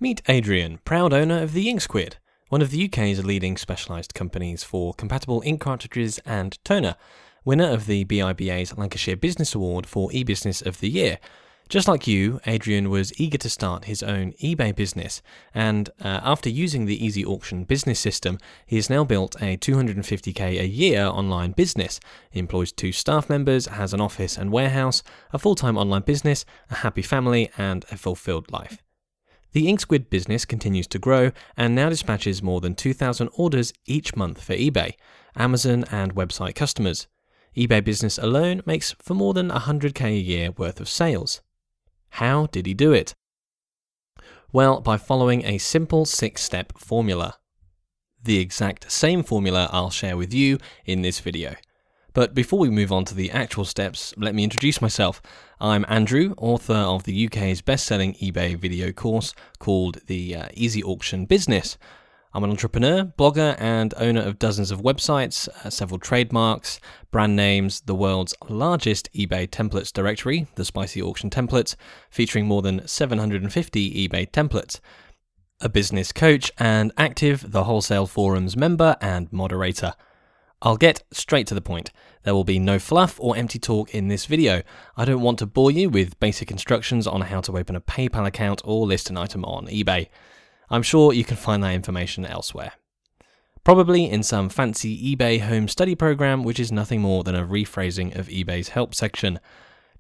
Meet Adrian, proud owner of the Inksquid, one of the UK's leading specialised companies for compatible ink cartridges and toner, winner of the BIBA's Lancashire Business Award for e-Business of the Year. Just like you, Adrian was eager to start his own eBay business, and after using the Easy Auction business system, he has now built a $250k a year online business, employs 2 staff members, has an office and warehouse, a full-time online business, a happy family, and a fulfilled life. The Inksquid business continues to grow and now dispatches more than 2,000 orders each month for eBay, Amazon and website customers. eBay business alone makes for more than 100k a year worth of sales. How did he do it? Well, by following a simple 6-step formula. The exact same formula I'll share with you in this video. But before we move on to the actual steps, let me introduce myself. I'm Andrew, author of the UK's best-selling eBay video course called the Easy Auction Business. I'm an entrepreneur, blogger, and owner of dozens of websites, several trademarks, brand names, the world's largest eBay templates directory, the Spicy Auction Templates, featuring more than 750 eBay templates, a business coach, and active The Wholesale Forums member and moderator. I'll get straight to the point. There will be no fluff or empty talk in this video. I don't want to bore you with basic instructions on how to open a PayPal account or list an item on eBay. I'm sure you can find that information elsewhere. Probably in some fancy eBay home study program, which is nothing more than a rephrasing of eBay's help section.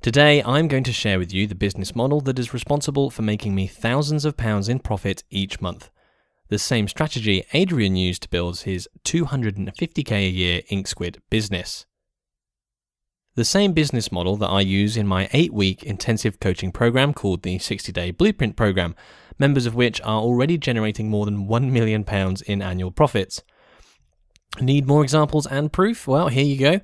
Today, I'm going to share with you the business model that is responsible for making me thousands of pounds in profit each month. The same strategy Adrian used to build his 250k a year Inksquid business. The same business model that I use in my 8-week intensive coaching program called the 60-Day Blueprint Program, members of which are already generating more than £1 million in annual profits. Need more examples and proof? Well, here you go.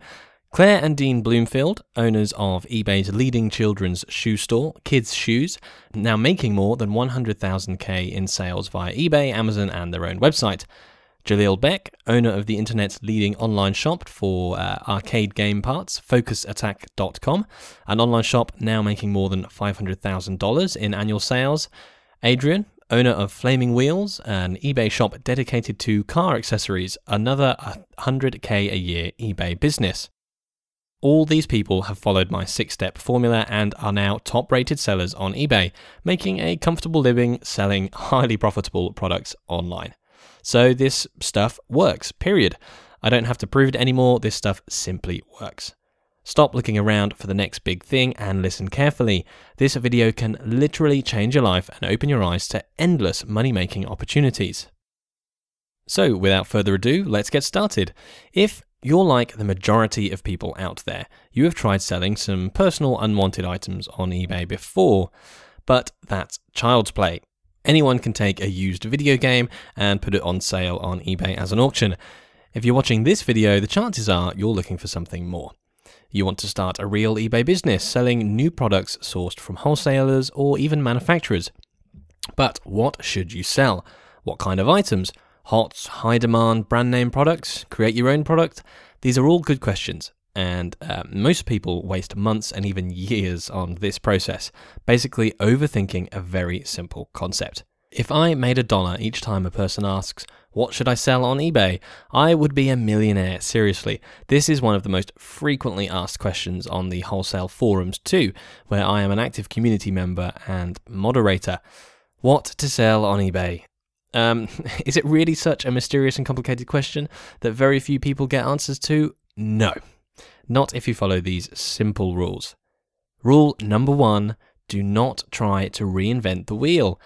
Claire and Dean Bloomfield, owners of eBay's leading children's shoe store, Kids Shoes, now making more than 100,000k in sales via eBay, Amazon, and their own website. Jaleel Beck, owner of the internet's leading online shop for arcade game parts, FocusAttack.com, an online shop now making more than $500,000 in annual sales. Adrian, owner of Flaming Wheels, an eBay shop dedicated to car accessories, another 100k a year eBay business. All these people have followed my 6-step formula and are now top-rated sellers on eBay, making a comfortable living selling highly profitable products online. So this stuff works, period. I don't have to prove it anymore, this stuff simply works. Stop looking around for the next big thing and listen carefully. This video can literally change your life and open your eyes to endless money-making opportunities. So without further ado, let's get started. If you're like the majority of people out there, you have tried selling some personal unwanted items on eBay before, but that's child's play. Anyone can take a used video game and put it on sale on eBay as an auction. If you're watching this video, the chances are you're looking for something more. You want to start a real eBay business, selling new products sourced from wholesalers or even manufacturers. But what should you sell? What kind of items? Hot, high-demand brand name products? Create your own product? These are all good questions, and most people waste months and even years on this process, basically overthinking a very simple concept. If I made $1 each time a person asks, what should I sell on eBay? I would be a millionaire, seriously. This is one of the most frequently asked questions on the wholesale forums too, where I am an active community member and moderator. What to sell on eBay? Is it really such a mysterious and complicated question that very few people get answers to? No, not if you follow these simple rules. Rule number 1, do not try to reinvent the wheel.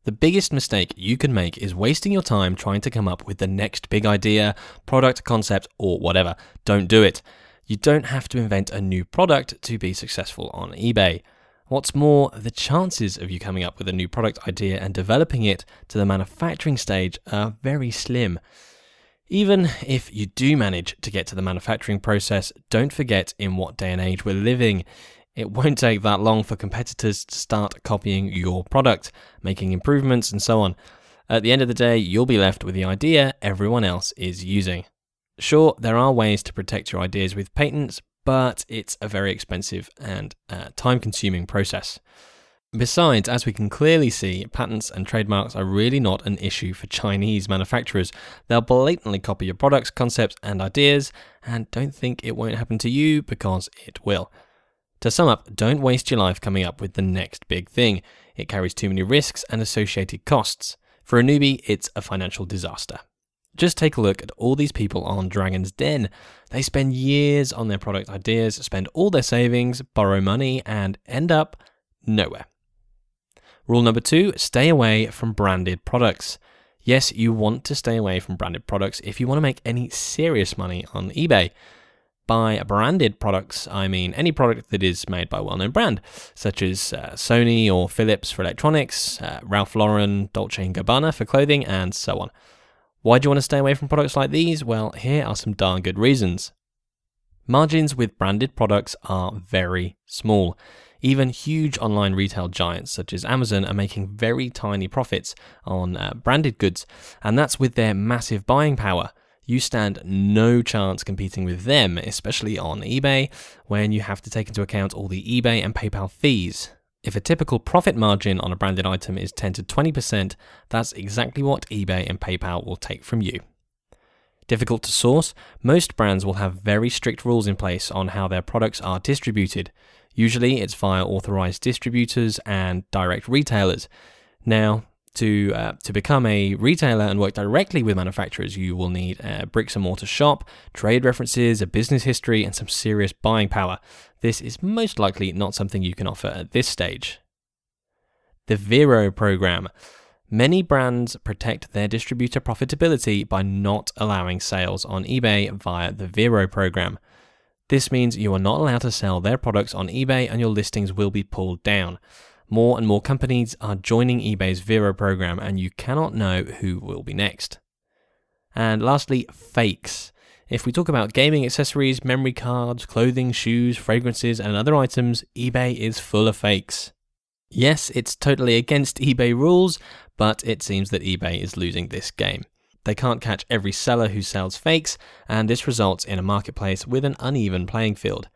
The biggest mistake you can make is wasting your time trying to come up with the next big idea, product, concept, or whatever. Don't do it. You don't have to invent a new product to be successful on eBay. What's more, the chances of you coming up with a new product idea and developing it to the manufacturing stage are very slim. Even if you do manage to get to the manufacturing process, don't forget in what day and age we're living. It won't take that long for competitors to start copying your product, making improvements and so on. At the end of the day, you'll be left with the idea everyone else is using. Sure, there are ways to protect your ideas with patents, but it's a very expensive and time-consuming process. Besides, as we can clearly see, patents and trademarks are really not an issue for Chinese manufacturers. They'll blatantly copy your products, concepts, and ideas, and don't think it won't happen to you, because it will. To sum up, don't waste your life coming up with the next big thing. It carries too many risks and associated costs. For a newbie, it's a financial disaster. Just take a look at all these people on Dragon's Den. They spend years on their product ideas, spend all their savings, borrow money, and end up nowhere. Rule number 2, stay away from branded products. Yes, you want to stay away from branded products if you want to make any serious money on eBay. By branded products, I mean any product that is made by a well-known brand, such as Sony or Philips for electronics, Ralph Lauren, Dolce & Gabbana for clothing, and so on. Why do you want to stay away from products like these? Well, here are some darn good reasons. Margins with branded products are very small. Even huge online retail giants such as Amazon are making very tiny profits on branded goods, and that's with their massive buying power. You stand no chance competing with them, especially on eBay, when you have to take into account all the eBay and PayPal fees. If a typical profit margin on a branded item is 10 to 20%, that's exactly what eBay and PayPal will take from you. Difficult to source, most brands will have very strict rules in place on how their products are distributed. Usually it's via authorized distributors and direct retailers. Now, to become a retailer and work directly with manufacturers, you will need a bricks and mortar shop, trade references, a business history, and some serious buying power. This is most likely not something you can offer at this stage. The Vero program. Many brands protect their distributor profitability by not allowing sales on eBay via the Vero program. This means you are not allowed to sell their products on eBay and your listings will be pulled down. More and more companies are joining eBay's Vero program, and you cannot know who will be next. And lastly, fakes. If we talk about gaming accessories, memory cards, clothing, shoes, fragrances, and other items, eBay is full of fakes. Yes, it's totally against eBay rules, but it seems that eBay is losing this game. They can't catch every seller who sells fakes, and this results in a marketplace with an uneven playing field.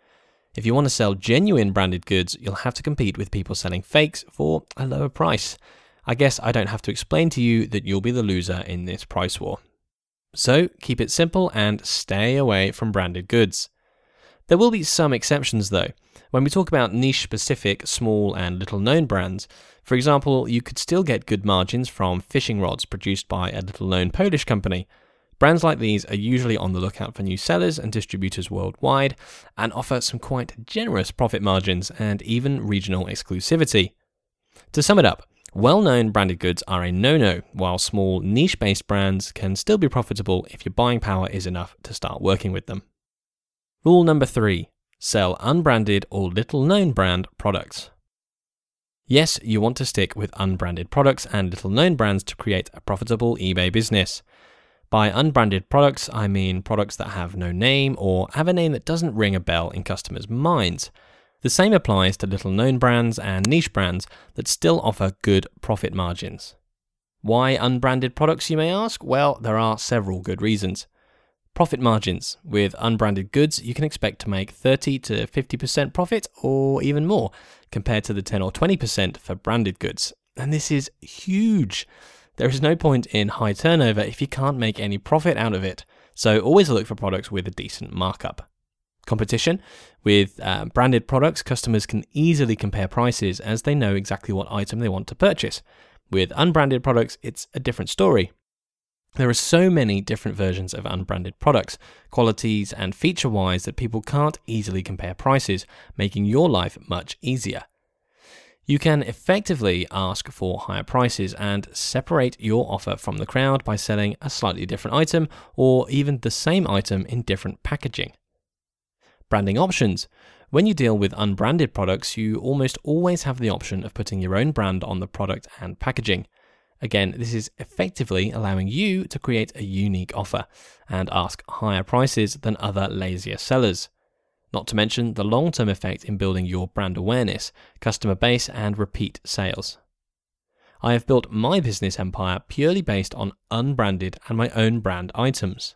If you want to sell genuine branded goods, you'll have to compete with people selling fakes for a lower price. I guess I don't have to explain to you that you'll be the loser in this price war. So keep it simple and stay away from branded goods. There will be some exceptions though. When we talk about niche-specific, small and little-known brands, for example, you could still get good margins from fishing rods produced by a little-known Polish company. Brands like these are usually on the lookout for new sellers and distributors worldwide and offer some quite generous profit margins and even regional exclusivity. To sum it up, well-known branded goods are a no-no, while small niche-based brands can still be profitable if your buying power is enough to start working with them. Rule number 3. Sell unbranded or little-known brand products. Yes, you want to stick with unbranded products and little-known brands to create a profitable eBay business. By unbranded products, I mean products that have no name or have a name that doesn't ring a bell in customers' minds. The same applies to little-known brands and niche brands that still offer good profit margins. Why unbranded products, you may ask? Well, there are several good reasons. Profit margins. With unbranded goods, you can expect to make 30 to 50% profit or even more, compared to the 10 or 20% for branded goods. And this is huge. There is no point in high turnover if you can't make any profit out of it, so always look for products with a decent markup. Competition. With branded products, customers can easily compare prices as they know exactly what item they want to purchase. With unbranded products, it's a different story. There are so many different versions of unbranded products, qualities and feature-wise, that people can't easily compare prices, making your life much easier. You can effectively ask for higher prices and separate your offer from the crowd by selling a slightly different item or even the same item in different packaging. Branding options. When you deal with unbranded products, you almost always have the option of putting your own brand on the product and packaging. Again, this is effectively allowing you to create a unique offer and ask higher prices than other lazier sellers. Not to mention the long-term effect in building your brand awareness, customer base, and repeat sales. I have built my business empire purely based on unbranded and my own brand items.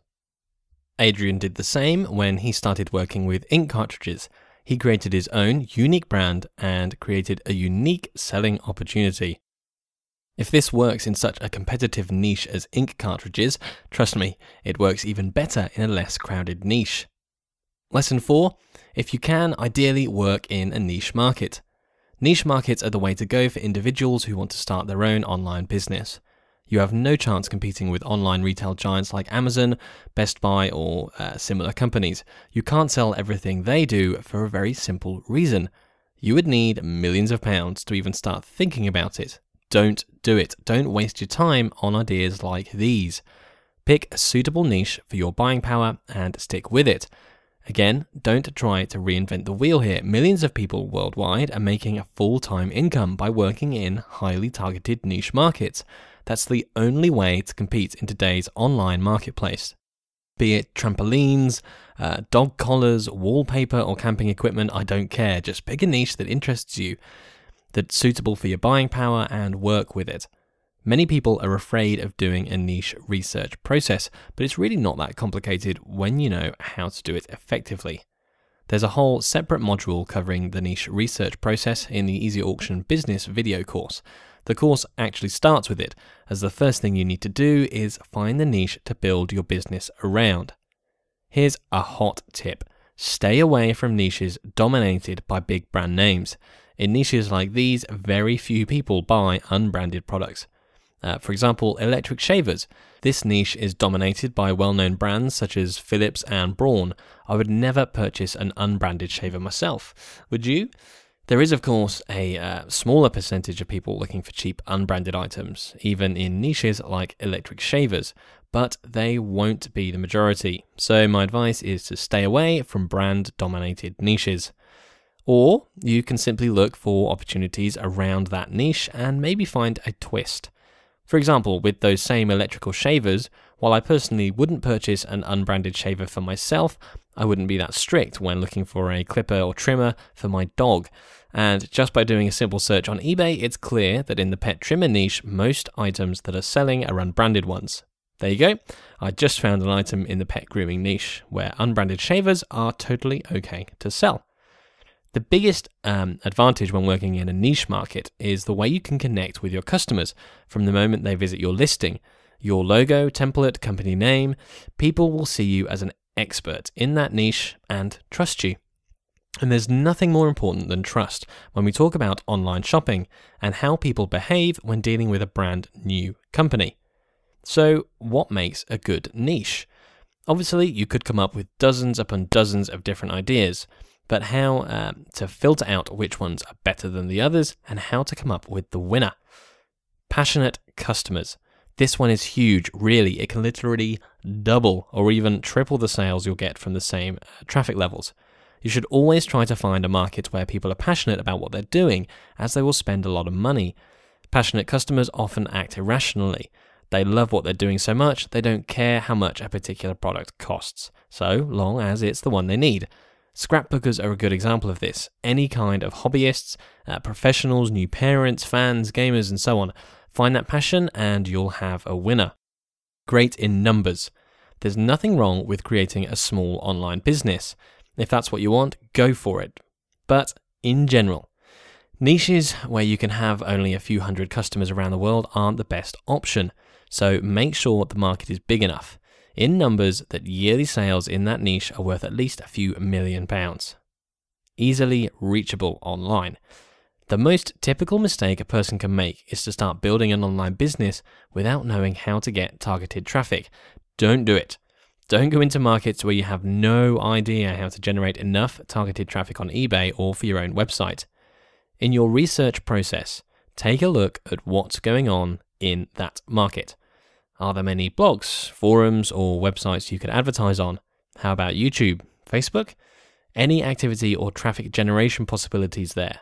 Adrian did the same when he started working with ink cartridges. He created his own unique brand and created a unique selling opportunity. If this works in such a competitive niche as ink cartridges, trust me, it works even better in a less crowded niche. Lesson 4. If you can, ideally work in a niche market. Niche markets are the way to go for individuals who want to start their own online business. You have no chance competing with online retail giants like Amazon, Best Buy, or similar companies. You can't sell everything they do for a very simple reason. You would need millions of pounds to even start thinking about it. Don't do it. Don't waste your time on ideas like these. Pick a suitable niche for your buying power and stick with it. Again, don't try to reinvent the wheel here. Millions of people worldwide are making a full-time income by working in highly targeted niche markets. That's the only way to compete in today's online marketplace. Be it trampolines, dog collars, wallpaper, or camping equipment, I don't care. Just pick a niche that interests you, that's suitable for your buying power, and work with it. Many people are afraid of doing a niche research process, but it's really not that complicated when you know how to do it effectively. There's a whole separate module covering the niche research process in the Easy Auction Business video course. The course actually starts with it, as the first thing you need to do is find the niche to build your business around. Here's a hot tip. Stay away from niches dominated by big brand names. In niches like these, very few people buy unbranded products. For example, electric shavers. This niche is dominated by well-known brands such as Philips and Braun. I would never purchase an unbranded shaver myself. Would you? There is, of course, a smaller percentage of people looking for cheap unbranded items, even in niches like electric shavers, but they won't be the majority. So my advice is to stay away from brand-dominated niches. Or you can simply look for opportunities around that niche and maybe find a twist. For example, with those same electrical shavers, while I personally wouldn't purchase an unbranded shaver for myself, I wouldn't be that strict when looking for a clipper or trimmer for my dog. And just by doing a simple search on eBay, it's clear that in the pet trimmer niche, most items that are selling are unbranded ones. There you go. I just found an item in the pet grooming niche where unbranded shavers are totally okay to sell. The biggest advantage when working in a niche market is the way you can connect with your customers from the moment they visit your listing. Your logo, template, company name, people will see you as an expert in that niche and trust you. And there's nothing more important than trust when we talk about online shopping and how people behave when dealing with a brand new company. So what makes a good niche? Obviously, you could come up with dozens upon dozens of different ideas, but how to filter out which ones are better than the others and how to come up with the winner. Passionate customers. This one is huge, really. It can literally double or even triple the sales you'll get from the same traffic levels. You should always try to find a market where people are passionate about what they're doing, as they will spend a lot of money. Passionate customers often act irrationally. They love what they're doing so much, they don't care how much a particular product costs, so long as it's the one they need. Scrapbookers are a good example of this. Any kind of hobbyists, professionals, new parents, fans, gamers, and so on. Find that passion and you'll have a winner. Great in numbers. There's nothing wrong with creating a small online business. If that's what you want, go for it. But in general, niches where you can have only a few hundred customers around the world aren't the best option. So make sure the market is big enough, in numbers, that yearly sales in that niche are worth at least a few £1,000,000. Easily reachable online. The most typical mistake a person can make is to start building an online business without knowing how to get targeted traffic. Don't do it. Don't go into markets where you have no idea how to generate enough targeted traffic on eBay or for your own website. In your research process, take a look at what's going on in that market. Are there many blogs, forums, or websites you could advertise on? How about YouTube, Facebook? Any activity or traffic generation possibilities there?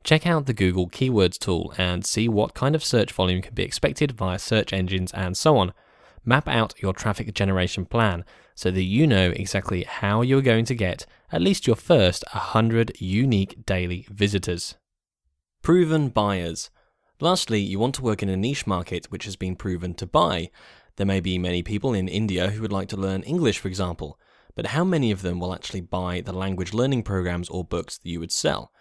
Check out the Google Keywords tool and see what kind of search volume can be expected via search engines and so on. Map out your traffic generation plan so that you know exactly how you're going to get at least your first 100 unique daily visitors. Proven buyers. Lastly, you want to work in a niche market which has been proven to buy. There may be many people in India who would like to learn English, for example, but how many of them will actually buy the language learning programs or books that you would sell?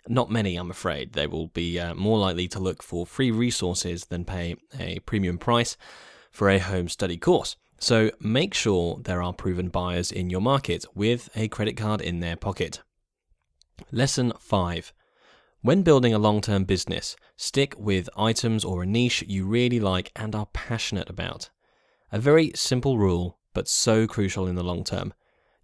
Not many, I'm afraid. They will be more likely to look for free resources than pay a premium price for a home study course. So make sure there are proven buyers in your market with a credit card in their pocket. Lesson 5. When building a long-term business, stick with items or a niche you really like and are passionate about. A very simple rule, but so crucial in the long term.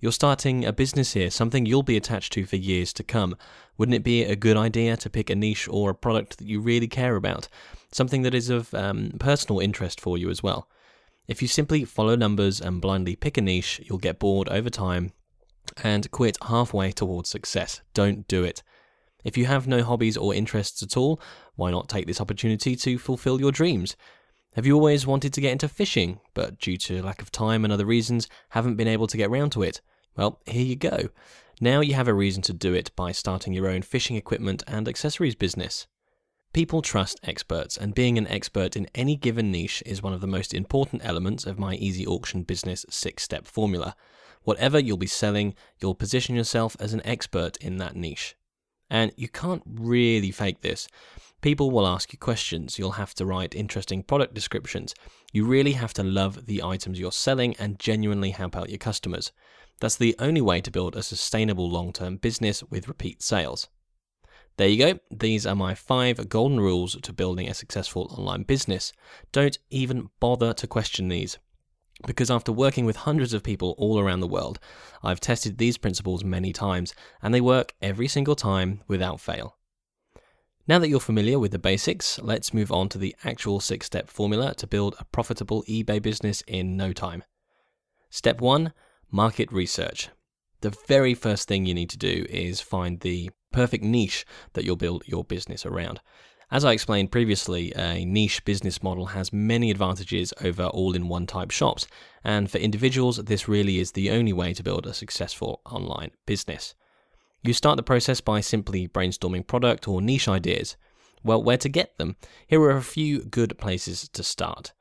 You're starting a business here, something you'll be attached to for years to come. Wouldn't it be a good idea to pick a niche or a product that you really care about? Something that is of personal interest for you as well. If you simply follow numbers and blindly pick a niche, you'll get bored over time and quit halfway towards success. Don't do it. If you have no hobbies or interests at all, why not take this opportunity to fulfill your dreams? Have you always wanted to get into fishing, but due to lack of time and other reasons, haven't been able to get round to it? Well, here you go. Now you have a reason to do it by starting your own fishing equipment and accessories business. People trust experts, and being an expert in any given niche is one of the most important elements of my Easy Auction Business 6-step formula. Whatever you'll be selling, you'll position yourself as an expert in that niche. And you can't really fake this. People will ask you questions, you'll have to write interesting product descriptions. You really have to love the items you're selling and genuinely help out your customers. That's the only way to build a sustainable long-term business with repeat sales. There you go. These are my 5 golden rules to building a successful online business. Don't even bother to question these, because after working with hundreds of people all around the world, I've tested these principles many times, and they work every single time without fail. Now that you're familiar with the basics, let's move on to the actual 6-step formula to build a profitable eBay business in no time. Step 1, market research. The very first thing you need to do is find the perfect niche that you'll build your business around. As I explained previously, a niche business model has many advantages over all-in-one type shops, and for individuals, this really is the only way to build a successful online business. You start the process by simply brainstorming product or niche ideas. Well, where to get them? Here are a few good places to start.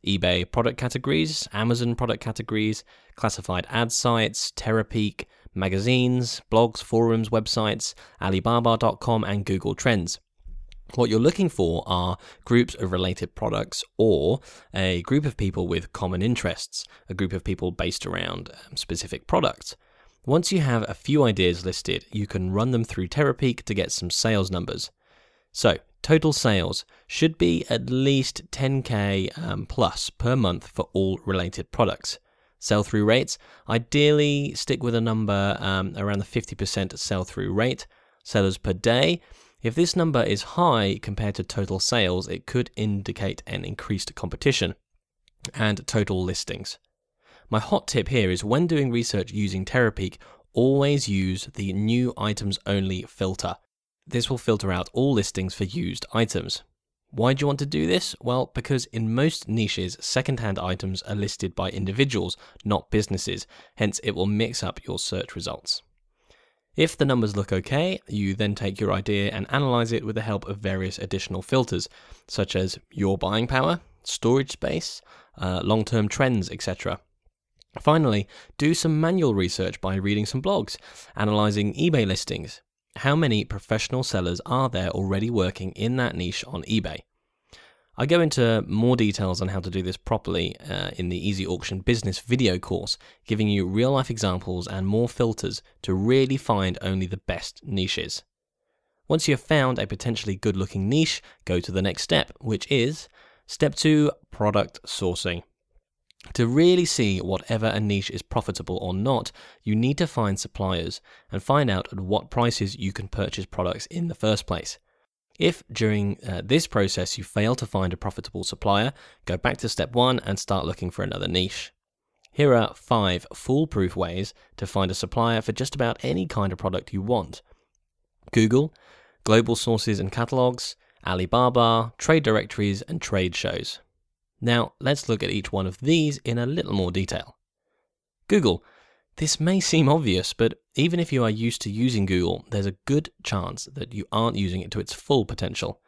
eBay product categories, Amazon product categories, classified ad sites, Terapeak, magazines, blogs, forums, websites, Alibaba.com, and Google Trends. What you're looking for are groups of related products or a group of people with common interests, a group of people based around specific products. Once you have a few ideas listed, you can run them through Terapeak to get some sales numbers. So, total sales should be at least 10k plus per month for all related products. Sell-through rates, ideally stick with a number around the 50% sell-through rate. Sellers per day, if this number is high compared to total sales, it could indicate an increased competition. And total listings. My hot tip here is when doing research using Terapeak, always use the new items only filter. This will filter out all listings for used items. Why do you want to do this? Well, because in most niches, second-hand items are listed by individuals, not businesses, hence it will mix up your search results. If the numbers look okay, you then take your idea and analyze it with the help of various additional filters, such as your buying power, storage space, long-term trends, etc. Finally, do some manual research by reading some blogs, analyzing eBay listings. How many professional sellers are there already working in that niche on eBay? I go into more details on how to do this properly in the Easy Auction Business video course, giving you real-life examples and more filters to really find only the best niches. Once you have found a potentially good-looking niche, go to the next step, which is Step 2, product sourcing. To really see whatever a niche is profitable or not, you need to find suppliers and find out at what prices you can purchase products in the first place. If during this process you fail to find a profitable supplier, go back to step 1 and start looking for another niche. Here are 5 foolproof ways to find a supplier for just about any kind of product you want. Google, global sources and catalogs, Alibaba, trade directories, and trade shows. Now, let's look at each one of these in a little more detail. Google. This may seem obvious, but even if you are used to using Google, there's a good chance that you aren't using it to its full potential.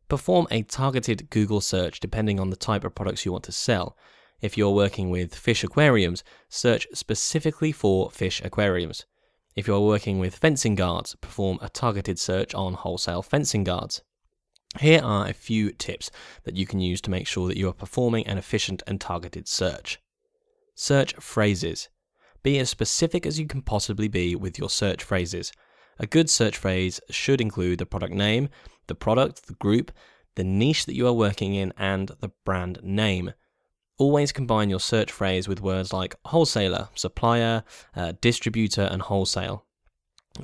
Perform a targeted Google search depending on the type of products you want to sell. If you're working with fish aquariums, search specifically for fish aquariums. If you're working with fencing guards, perform a targeted search on wholesale fencing guards. Here are a few tips that you can use to make sure that you are performing an efficient and targeted search. Search phrases. Be as specific as you can possibly be with your search phrases. A good search phrase should include the product name, the product, the group, the niche that you are working in, and the brand name. Always combine your search phrase with words like wholesaler, supplier, distributor, and wholesale.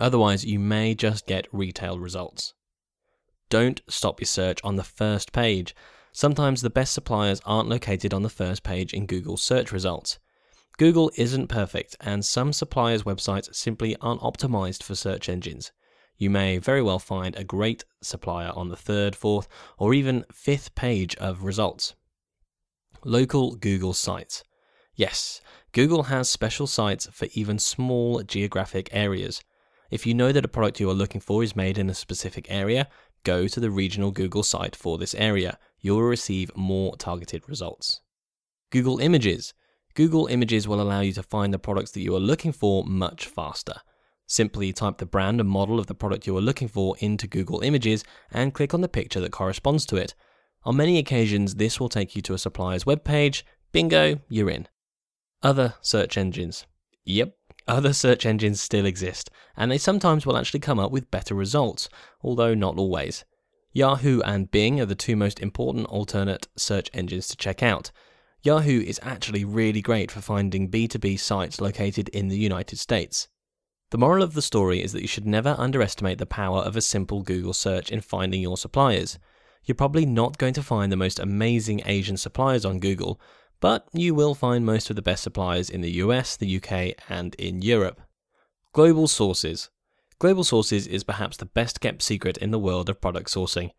Otherwise, you may just get retail results. Don't stop your search on the first page. Sometimes the best suppliers aren't located on the first page in Google search results. Google isn't perfect, and some suppliers' websites simply aren't optimized for search engines. You may very well find a great supplier on the third, fourth, or even fifth page of results. Local Google sites. Yes, Google has special sites for even small geographic areas. If you know that a product you are looking for is made in a specific area, go to the regional Google site for this area. You will receive more targeted results. Google Images. Google Images will allow you to find the products that you are looking for much faster. Simply type the brand and model of the product you are looking for into Google Images and click on the picture that corresponds to it. On many occasions, this will take you to a supplier's webpage. Bingo, you're in. Other search engines. Yep, other search engines still exist, and they sometimes will actually come up with better results, although not always. Yahoo and Bing are the two most important alternate search engines to check out. Yahoo is actually really great for finding B2B sites located in the United States. The moral of the story is that you should never underestimate the power of a simple Google search in finding your suppliers. You're probably not going to find the most amazing Asian suppliers on Google, but you will find most of the best suppliers in the US, the UK, and in Europe. Global sources. Global sources is perhaps the best kept secret in the world of product sourcing.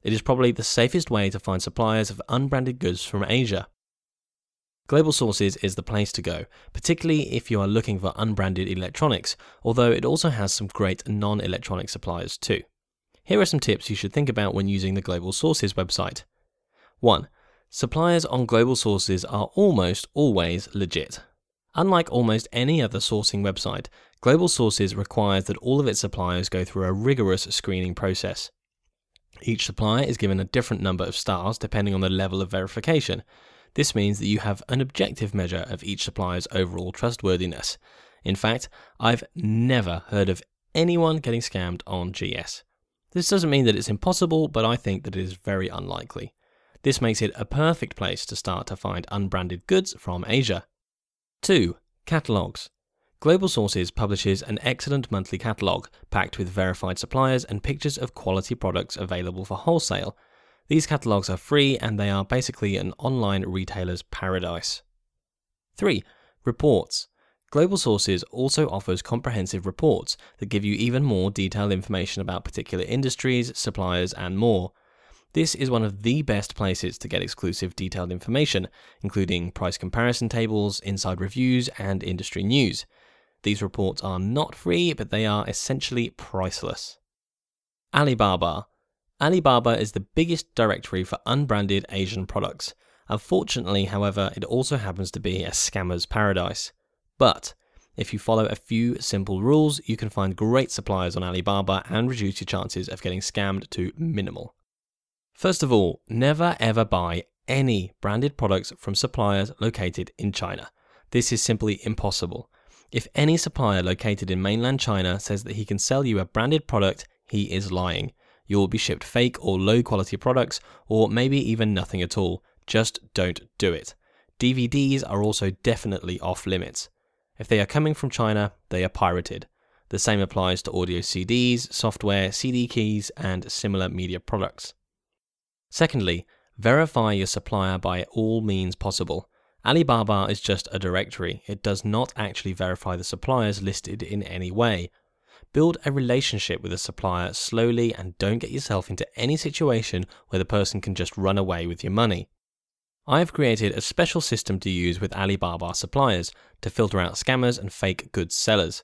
It is probably the safest way to find suppliers of unbranded goods from Asia. Global sources is the place to go, particularly if you are looking for unbranded electronics, although it also has some great non-electronic suppliers too. Here are some tips you should think about when using the Global Sources website. 1. Suppliers on Global Sources are almost always legit. Unlike almost any other sourcing website, Global Sources requires that all of its suppliers go through a rigorous screening process. Each supplier is given a different number of stars depending on the level of verification. This means that you have an objective measure of each supplier's overall trustworthiness. In fact, I've never heard of anyone getting scammed on GS. This doesn't mean that it's impossible, but I think that it is very unlikely. This makes it a perfect place to start to find unbranded goods from Asia. 2. Catalogs. Global Sources publishes an excellent monthly catalogue, packed with verified suppliers and pictures of quality products available for wholesale. These catalogues are free and they are basically an online retailer's paradise. 3. Reports. Global Sources also offers comprehensive reports that give you even more detailed information about particular industries, suppliers, and more. This is one of the best places to get exclusive detailed information, including price comparison tables, inside reviews, and industry news. These reports are not free, but they are essentially priceless. Alibaba. Alibaba is the biggest directory for unbranded Asian products. Unfortunately, however, it also happens to be a scammer's paradise. But if you follow a few simple rules, you can find great suppliers on Alibaba and reduce your chances of getting scammed to minimal. First of all, never ever buy any branded products from suppliers located in China. This is simply impossible. If any supplier located in mainland China says that he can sell you a branded product, he is lying. You will be shipped fake or low quality products, or maybe even nothing at all. Just don't do it. DVDs are also definitely off limits. If they are coming from China, they are pirated. The same applies to audio CDs, software, CD keys, and similar media products. Secondly, verify your supplier by all means possible. Alibaba is just a directory. It does not actually verify the suppliers listed in any way. Build a relationship with a supplier slowly and don't get yourself into any situation where the person can just run away with your money. I've created a special system to use with Alibaba suppliers to filter out scammers and fake goods sellers.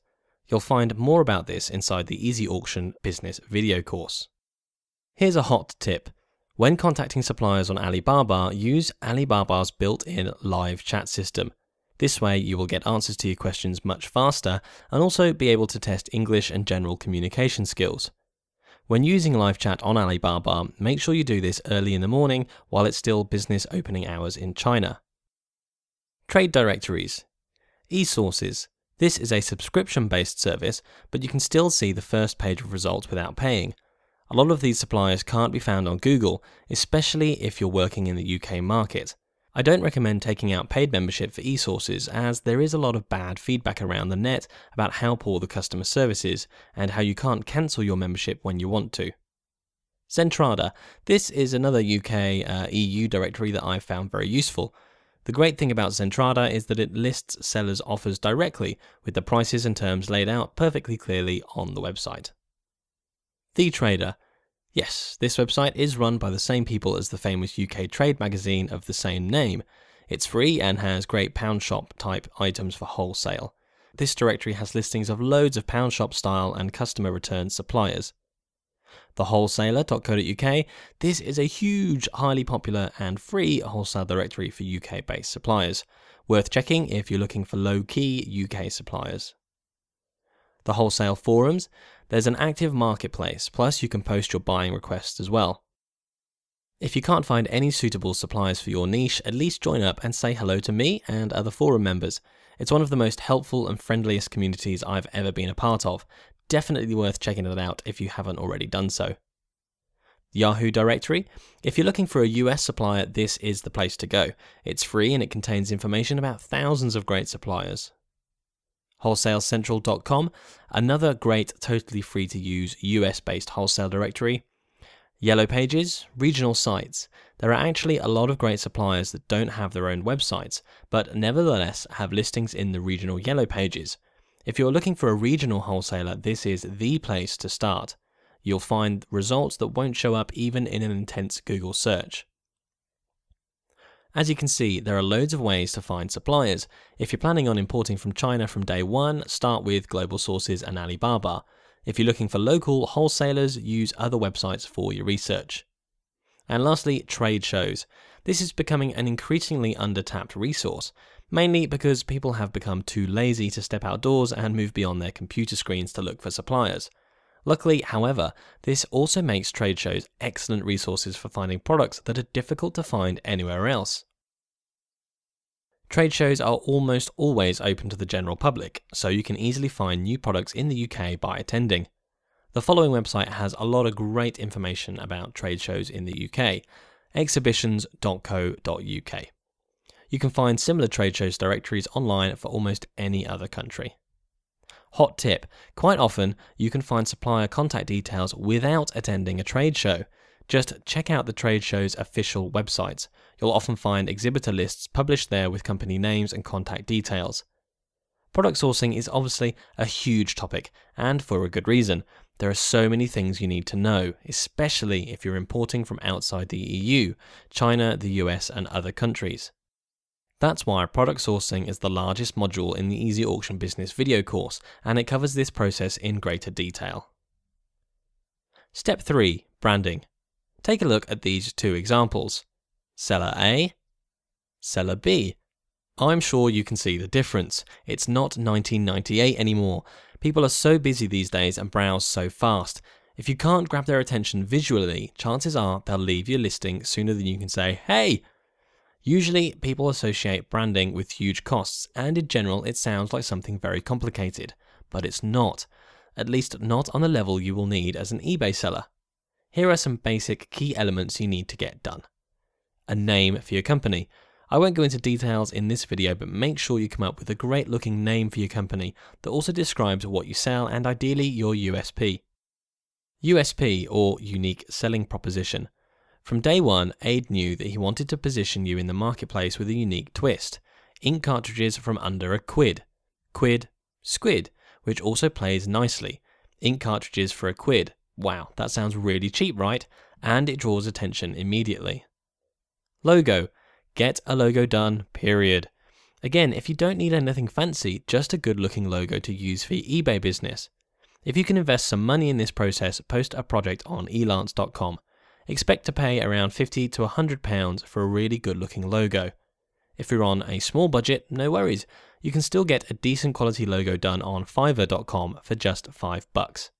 You'll find more about this inside the Easy Auction Business video course. Here's a hot tip. When contacting suppliers on Alibaba, use Alibaba's built-in live chat system. This way you will get answers to your questions much faster and also be able to test English and general communication skills. When using live chat on Alibaba, make sure you do this early in the morning while it's still business opening hours in China. Trade directories. eSources. This is a subscription-based service, but you can still see the first page of results without paying. A lot of these suppliers can't be found on Google, especially if you're working in the UK market. I don't recommend taking out paid membership for eSources, as there is a lot of bad feedback around the net about how poor the customer service is and how you can't cancel your membership when you want to. Zentrada. This is another UK EU directory that I've found very useful. The great thing about Zentrada is that it lists sellers' offers directly, with the prices and terms laid out perfectly clearly on the website. The Trader. Yes, this website is run by the same people as the famous UK trade magazine of the same name. It's free and has great pound shop type items for wholesale. This directory has listings of loads of pound shop style and customer return suppliers. TheWholesaler.co.uk. This is a huge, highly popular and free wholesale directory for UK based suppliers. Worth checking if you're looking for low key UK suppliers. The Wholesale Forums. There's an active marketplace, plus you can post your buying requests as well. If you can't find any suitable suppliers for your niche, at least join up and say hello to me and other forum members. It's one of the most helpful and friendliest communities I've ever been a part of. Definitely worth checking it out if you haven't already done so. Yahoo directory. If you're looking for a US supplier, this is the place to go. It's free and it contains information about thousands of great suppliers. WholesaleCentral.com, another great, totally free to use US-based wholesale directory. Yellow Pages, regional sites. There are actually a lot of great suppliers that don't have their own websites, but nevertheless have listings in the regional Yellow Pages. If you're looking for a regional wholesaler, this is the place to start. You'll find results that won't show up even in an intense Google search. As you can see, there are loads of ways to find suppliers. If you're planning on importing from China from day one, start with Global Sources and Alibaba. If you're looking for local wholesalers, use other websites for your research. And lastly, trade shows. This is becoming an increasingly under-tapped resource, mainly because people have become too lazy to step outdoors and move beyond their computer screens to look for suppliers. Luckily, however, this also makes trade shows excellent resources for finding products that are difficult to find anywhere else. Trade shows are almost always open to the general public, so you can easily find new products in the UK by attending. The following website has a lot of great information about trade shows in the UK, exhibitions.co.uk. You can find similar trade shows directories online for almost any other country. Hot tip, quite often you can find supplier contact details without attending a trade show. Just check out the trade show's official websites. You'll often find exhibitor lists published there with company names and contact details. Product sourcing is obviously a huge topic, and for a good reason. There are so many things you need to know, especially if you're importing from outside the EU, China, the US, and other countries. That's why product sourcing is the largest module in the Easy Auction Business video course, and it covers this process in greater detail. Step 3. Branding. Take a look at these two examples. Seller A, Seller B. I'm sure you can see the difference. It's not 1998 anymore. People are so busy these days and browse so fast. If you can't grab their attention visually, chances are they'll leave your listing sooner than you can say, "Hey!" Usually, people associate branding with huge costs, and in general it sounds like something very complicated, but it's not. At least not on the level you will need as an eBay seller. Here are some basic key elements you need to get done. A name for your company. I won't go into details in this video, but make sure you come up with a great looking name for your company that also describes what you sell and ideally your USP. USP, or Unique Selling Proposition. From day one, Aid knew that he wanted to position you in the marketplace with a unique twist. Ink cartridges from under a quid. Quid, squid, which also plays nicely. Ink cartridges for a quid. Wow, that sounds really cheap, right? And it draws attention immediately. Logo. Get a logo done, period. Again, if you don't need anything fancy, just a good looking logo to use for your eBay business. If you can invest some money in this process, post a project on elance.com. Expect to pay around £50 to £100 for a really good looking logo. If you're on a small budget, no worries, you can still get a decent quality logo done on Fiverr.com for just $5.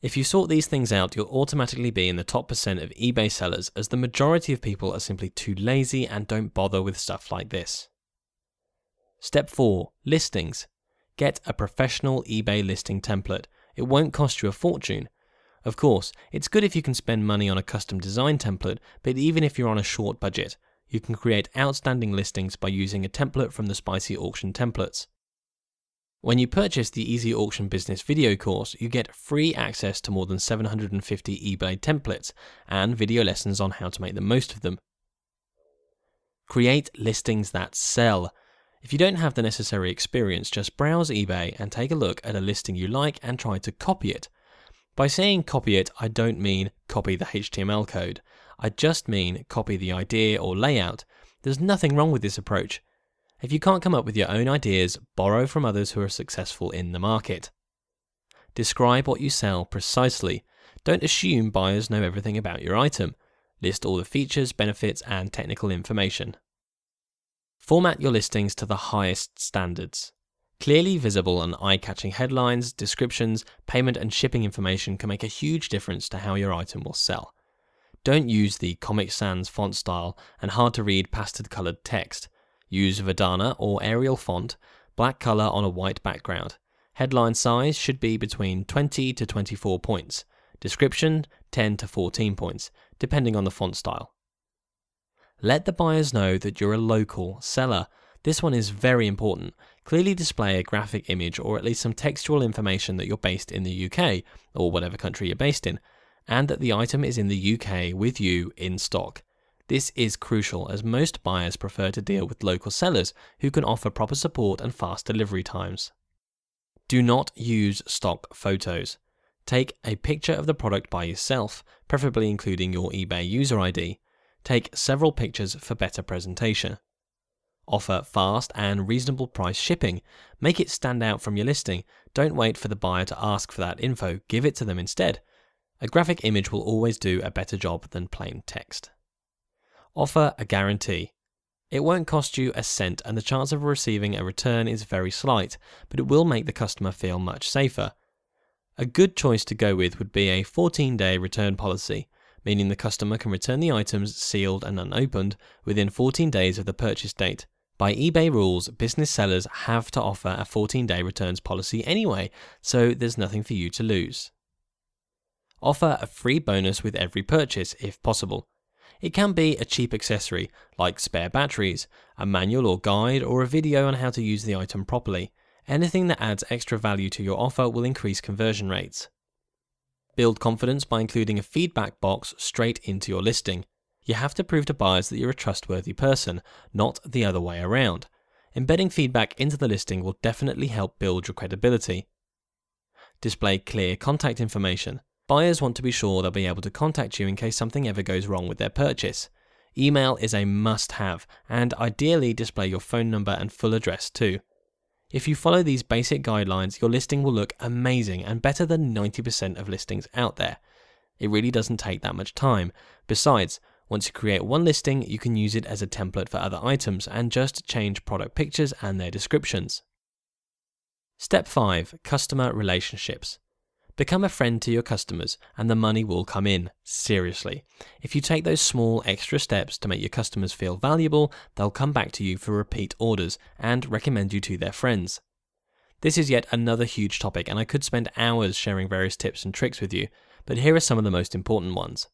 If you sort these things out, you'll automatically be in the top % of eBay sellers, as the majority of people are simply too lazy and don't bother with stuff like this. Step 4. Listings. Get a professional eBay listing template. It won't cost you a fortune. Of course, it's good if you can spend money on a custom design template, but even if you're on a short budget, you can create outstanding listings by using a template from the Spicy Auction templates. When you purchase the Easy Auction Business video course, you get free access to more than 750 eBay templates and video lessons on how to make the most of them. Create listings that sell. If you don't have the necessary experience, just browse eBay and take a look at a listing you like and try to copy it. By saying copy it, I don't mean copy the HTML code. I just mean copy the idea or layout. There's nothing wrong with this approach. If you can't come up with your own ideas, borrow from others who are successful in the market. Describe what you sell precisely. Don't assume buyers know everything about your item. List all the features, benefits, and technical information. Format your listings to the highest standards. Clearly visible and eye-catching headlines, descriptions, payment and shipping information can make a huge difference to how your item will sell. Don't use the Comic Sans font style and hard-to-read pastel-coloured text. Use Verdana or Arial font, black colour on a white background. Headline size should be between 20 to 24 points. Description 10 to 14 points, depending on the font style. Let the buyers know that you're a local seller. This one is very important. Clearly display a graphic image or at least some textual information that you're based in the UK, or whatever country you're based in, and that the item is in the UK with you in stock. This is crucial, as most buyers prefer to deal with local sellers who can offer proper support and fast delivery times. Do not use stock photos. Take a picture of the product by yourself, preferably including your eBay user ID. Take several pictures for better presentation. Offer fast and reasonable price shipping. Make it stand out from your listing. Don't wait for the buyer to ask for that info, give it to them instead. A graphic image will always do a better job than plain text. Offer a guarantee. It won't cost you a cent and the chance of receiving a return is very slight, but it will make the customer feel much safer. A good choice to go with would be a 14-day return policy, meaning the customer can return the items sealed and unopened within 14 days of the purchase date. By eBay rules, business sellers have to offer a 14-day returns policy anyway, so there's nothing for you to lose. Offer a free bonus with every purchase if possible. It can be a cheap accessory, like spare batteries, a manual or guide, or a video on how to use the item properly. Anything that adds extra value to your offer will increase conversion rates. Build confidence by including a feedback box straight into your listing. You have to prove to buyers that you're a trustworthy person, not the other way around. Embedding feedback into the listing will definitely help build your credibility. Display clear contact information. Buyers want to be sure they'll be able to contact you in case something ever goes wrong with their purchase. Email is a must-have, and ideally display your phone number and full address too. If you follow these basic guidelines, your listing will look amazing and better than 90% of listings out there. It really doesn't take that much time. Besides, once you create one listing, you can use it as a template for other items and just change product pictures and their descriptions. Step 5. Customer relationships. Become a friend to your customers and the money will come in. Seriously. If you take those small extra steps to make your customers feel valuable, they'll come back to you for repeat orders and recommend you to their friends. This is yet another huge topic and I could spend hours sharing various tips and tricks with you, but here are some of the most important ones.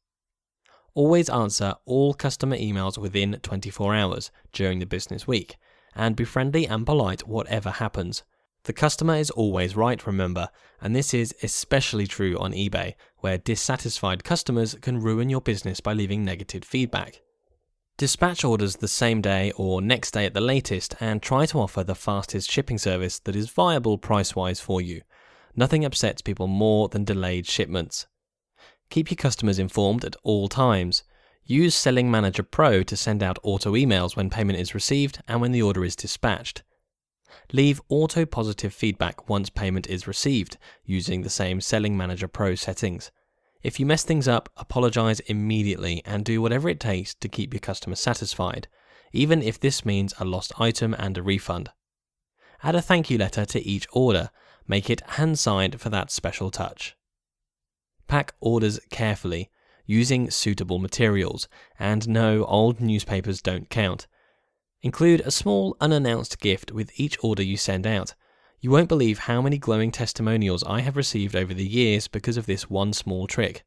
Always answer all customer emails within 24 hours during the business week, and be friendly and polite whatever happens. The customer is always right, remember, and this is especially true on eBay, where dissatisfied customers can ruin your business by leaving negative feedback. Dispatch orders the same day or next day at the latest, and try to offer the fastest shipping service that is viable price-wise for you. Nothing upsets people more than delayed shipments. Keep your customers informed at all times. Use Selling Manager Pro to send out auto emails when payment is received and when the order is dispatched. Leave auto positive feedback once payment is received, using the same Selling Manager Pro settings. If you mess things up, apologize immediately and do whatever it takes to keep your customers satisfied, even if this means a lost item and a refund. Add a thank you letter to each order. Make it hand-signed for that special touch. Pack orders carefully, using suitable materials, and no, old newspapers don't count. Include a small unannounced gift with each order you send out. You won't believe how many glowing testimonials I have received over the years because of this one small trick.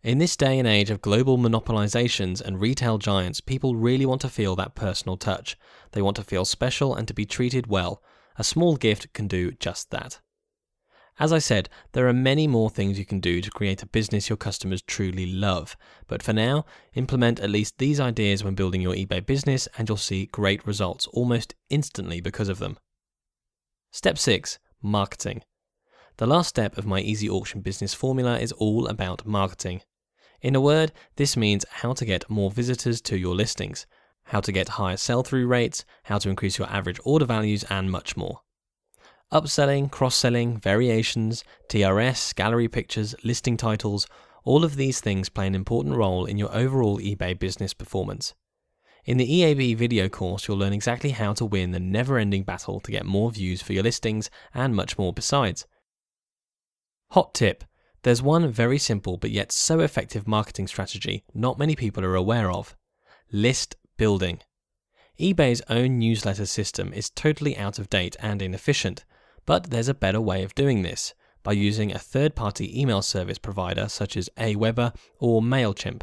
In this day and age of global monopolizations and retail giants, people really want to feel that personal touch. They want to feel special and to be treated well. A small gift can do just that. As I said, there are many more things you can do to create a business your customers truly love. But for now, implement at least these ideas when building your eBay business and you'll see great results almost instantly because of them. Step 6. Marketing. The last step of my Easy Auction business formula is all about marketing. In a word, this means how to get more visitors to your listings, how to get higher sell-through rates, how to increase your average order values, and much more. Upselling, cross-selling, variations, TRS, gallery pictures, listing titles, all of these things play an important role in your overall eBay business performance. In the EAB video course, you'll learn exactly how to win the never-ending battle to get more views for your listings and much more besides. Hot tip. There's one very simple but yet so effective marketing strategy not many people are aware of. List building. eBay's own newsletter system is totally out of date and inefficient, but there's a better way of doing this, by using a third-party email service provider such as Aweber or MailChimp.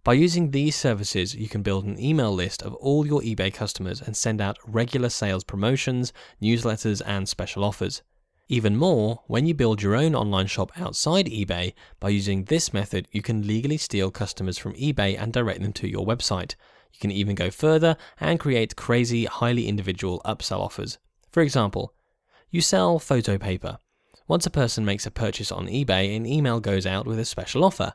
By using these services, you can build an email list of all your eBay customers and send out regular sales promotions, newsletters, and special offers. Even more, when you build your own online shop outside eBay, by using this method, you can legally steal customers from eBay and direct them to your website. You can even go further and create crazy, highly individual upsell offers. For example, you sell photo paper. Once a person makes a purchase on eBay, an email goes out with a special offer.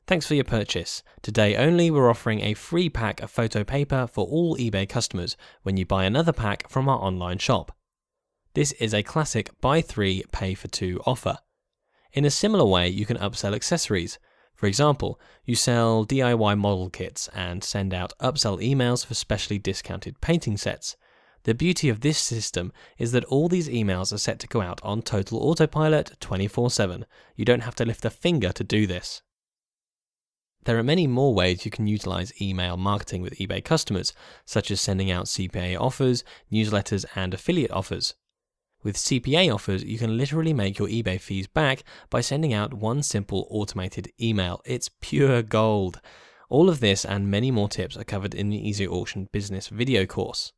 Thanks for your purchase. Today only, we're offering a free pack of photo paper for all eBay customers when you buy another pack from our online shop. This is a classic buy 3, pay for 2 offer. In a similar way, you can upsell accessories. For example, you sell DIY model kits and send out upsell emails for specially discounted painting sets. The beauty of this system is that all these emails are set to go out on total autopilot 24/7. You don't have to lift a finger to do this. There are many more ways you can utilize email marketing with eBay customers, such as sending out CPA offers, newsletters, and affiliate offers. With CPA offers, you can literally make your eBay fees back by sending out one simple automated email. It's pure gold. All of this and many more tips are covered in the Easy Auction Business video course.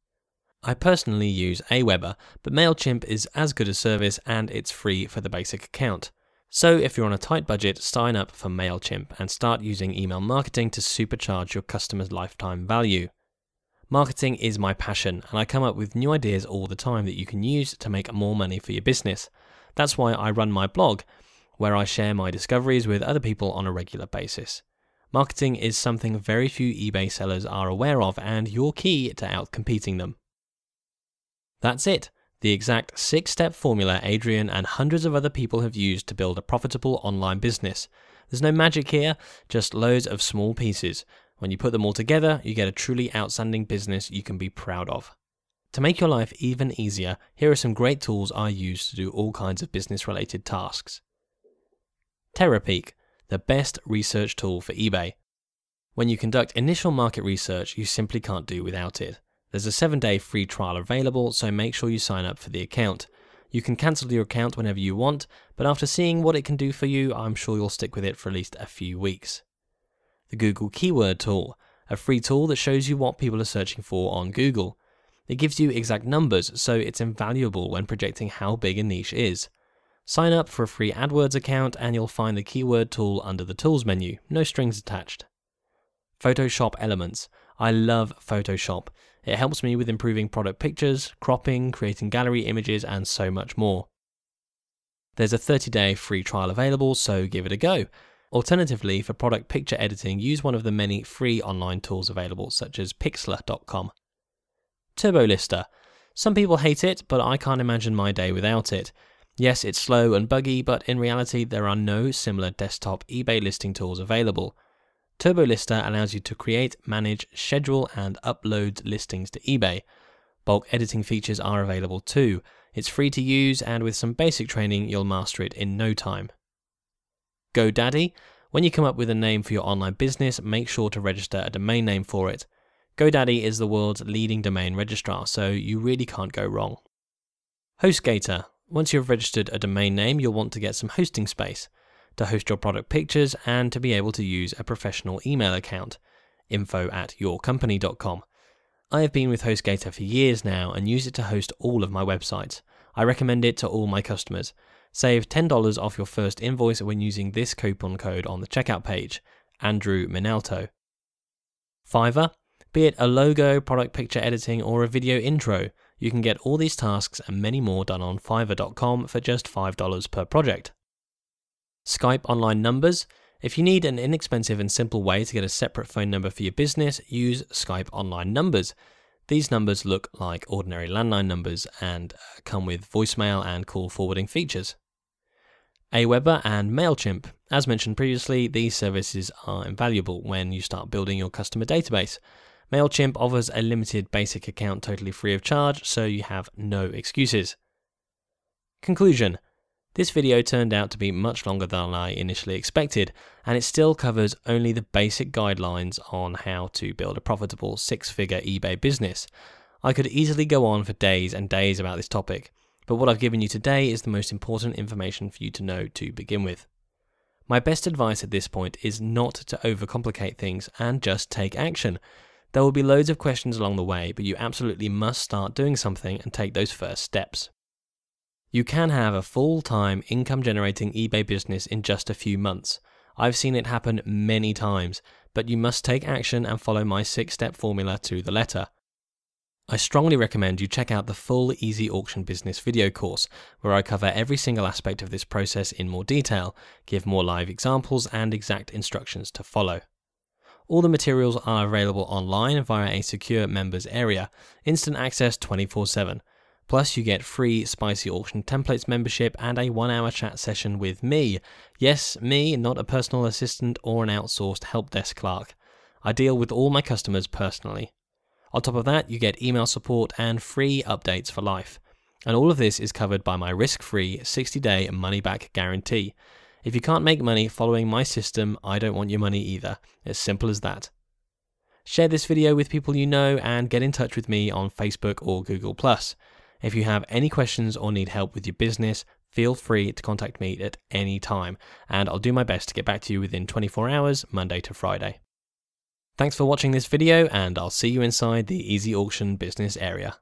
I personally use Aweber, but MailChimp is as good a service and it's free for the basic account. So if you're on a tight budget, sign up for MailChimp and start using email marketing to supercharge your customers' lifetime value. Marketing is my passion, and I come up with new ideas all the time that you can use to make more money for your business. That's why I run my blog, where I share my discoveries with other people on a regular basis. Marketing is something very few eBay sellers are aware of, and you're key to outcompeting them. That's it. The exact 6-step formula Adrian and hundreds of other people have used to build a profitable online business. There's no magic here, just loads of small pieces. When you put them all together, you get a truly outstanding business you can be proud of. To make your life even easier, here are some great tools I use to do all kinds of business-related tasks. Terapeak, the best research tool for eBay. When you conduct initial market research, you simply can't do without it. There's a 7-day free trial available, so make sure you sign up for the account. You can cancel your account whenever you want, but after seeing what it can do for you, I'm sure you'll stick with it for at least a few weeks. The Google Keyword Tool, a free tool that shows you what people are searching for on Google. It gives you exact numbers, so it's invaluable when projecting how big a niche is. Sign up for a free AdWords account and you'll find the Keyword Tool under the Tools menu, no strings attached. Photoshop Elements. I love Photoshop. It helps me with improving product pictures, cropping, creating gallery images, and so much more. There's a 30-day free trial available, so give it a go. Alternatively, for product picture editing, use one of the many free online tools available, such as Pixlr.com. TurboLister. Some people hate it, but I can't imagine my day without it. Yes, it's slow and buggy, but in reality there are no similar desktop eBay listing tools available. TurboLister allows you to create, manage, schedule, and upload listings to eBay. Bulk editing features are available too. It's free to use, and with some basic training you'll master it in no time. GoDaddy. When you come up with a name for your online business, make sure to register a domain name for it. GoDaddy is the world's leading domain registrar, so you really can't go wrong. HostGator. Once you've registered a domain name, you'll want to get some hosting space to host your product pictures and to be able to use a professional email account, info@yourcompany.com. I have been with HostGator for years now and use it to host all of my websites. I recommend it to all my customers. Save $10 off your first invoice when using this coupon code on the checkout page, Andrew Minalto. Fiverr. Be it a logo, product picture editing, or a video intro, you can get all these tasks and many more done on Fiverr.com for just $5 per project. Skype Online Numbers. If you need an inexpensive and simple way to get a separate phone number for your business, use Skype Online Numbers. These numbers look like ordinary landline numbers and come with voicemail and call forwarding features. Aweber and MailChimp. As mentioned previously, these services are invaluable when you start building your customer database. MailChimp offers a limited basic account totally free of charge, so you have no excuses. Conclusion. This video turned out to be much longer than I initially expected, and it still covers only the basic guidelines on how to build a profitable six-figure eBay business. I could easily go on for days and days about this topic, but what I've given you today is the most important information for you to know to begin with. My best advice at this point is not to overcomplicate things and just take action. There will be loads of questions along the way, but you absolutely must start doing something and take those first steps. You can have a full-time income-generating eBay business in just a few months. I've seen it happen many times, but you must take action and follow my 6-step formula to the letter. I strongly recommend you check out the full Easy Auction Business video course, where I cover every single aspect of this process in more detail, give more live examples and exact instructions to follow. All the materials are available online via a secure members area, instant access 24/7. Plus you get free Spicy Auction Templates membership and a 1-hour chat session with me. Yes, me, not a personal assistant or an outsourced help desk clerk. I deal with all my customers personally. On top of that, you get email support and free updates for life. And all of this is covered by my risk-free 60-day money-back guarantee. If you can't make money following my system, I don't want your money either. As simple as that. Share this video with people you know and get in touch with me on Facebook or Google+. If you have any questions or need help with your business, feel free to contact me at any time, and I'll do my best to get back to you within 24 hours, Monday to Friday. Thanks for watching this video, and I'll see you inside the Easy Auction Business area.